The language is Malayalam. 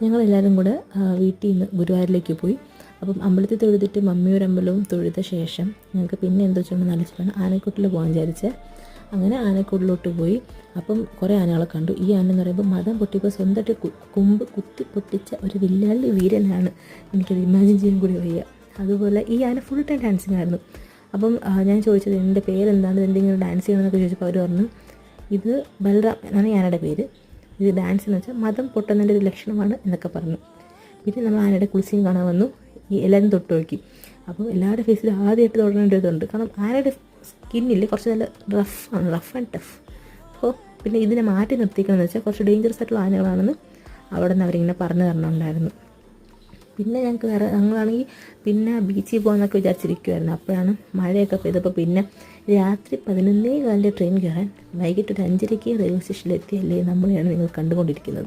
ഞങ്ങളെല്ലാവരും കൂടെ വീട്ടിൽ നിന്ന് ഗുരുവായൂരിലേക്ക് പോയി. അപ്പം അമ്പലത്തിൽ തൊഴുതിട്ട് മമ്മിയൂരമ്പലവും തൊഴുത ശേഷം ഞങ്ങൾക്ക് പിന്നെ എന്തോ വെച്ചുകൊണ്ട് ആലോചിച്ചിട്ടാണ് ആനക്കൂട്ടിൽ പോകാൻ വിചാരിച്ചത്. അങ്ങനെ ആനക്കൂട്ടിലോട്ട് പോയി. അപ്പം കുറേ ആനകളെ കണ്ടു. ഈ ആന എന്ന് പറയുമ്പോൾ മതം പൊട്ടിയപ്പോൾ സ്വന്തമായിട്ട് കൊമ്പ് കുത്തി പൊട്ടിച്ച ഒരു വില്ലാളി വീരനാണ്. എനിക്കത് ഇമാജിൻ ചെയ്യാൻ കൂടി വയ്യ. അതുപോലെ ഈ ആന ഫുൾ ടൈം ഡാൻസിങ് ആയിരുന്നു. അപ്പം ഞാൻ ചോദിച്ചത് എൻ്റെ പേരെന്താണ്, എന്തെങ്കിലും ഡാൻസ് ചെയ്യണമെന്നൊക്കെ ചോദിച്ചപ്പോൾ അവർ പറഞ്ഞു ഇത് ബൽറാം എന്നാണ് ഈ ആനയുടെ പേര്. ഇത് ഡാൻസ് എന്ന് വെച്ചാൽ മതം പൊട്ടുന്നതിൻ്റെ ഒരു ലക്ഷണമാണ് എന്നൊക്കെ പറഞ്ഞു. പിന്നെ നമ്മൾ ആനയുടെ കുളിസിയും കാണാൻ വന്നു. ഈ എല്ലാവരും തൊട്ട് നോക്കി. അപ്പം എല്ലാവരുടെ ഫേസിൽ ആദ്യമായിട്ട് തൊടേണ്ടതുണ്ട്. കാരണം ആനയുടെ സ്കിന്നിൽ കുറച്ച് നല്ല റഫാണ്, റഫ് ആൻഡ് ടഫ്. അപ്പോൾ പിന്നെ ഇതിനെ മാറ്റി നിർത്തിക്കണമെന്ന് വെച്ചാൽ കുറച്ച് ഡേഞ്ചറസ് ആയിട്ടുള്ള ആനകളാണെന്ന് അവിടെ നിന്ന് അവരിങ്ങനെ പറഞ്ഞു തരണമുണ്ടായിരുന്നു. പിന്നെ ഞങ്ങളാണെങ്കിൽ പിന്നെ ബീച്ചിൽ പോകാമെന്നൊക്കെ വിചാരിച്ചിരിക്കുമായിരുന്നു. അപ്പോഴാണ് മഴയൊക്കെ പെയ്തപ്പോൾ പിന്നെ രാത്രി 11:15 ട്രെയിൻ കയറാൻ വൈകിട്ട് ഒരു 5:30 റെയിൽവേ സ്റ്റേഷനിലെത്തിയല്ലേ നമ്മളെയാണ് നിങ്ങൾ കണ്ടുകൊണ്ടിരിക്കുന്നത്.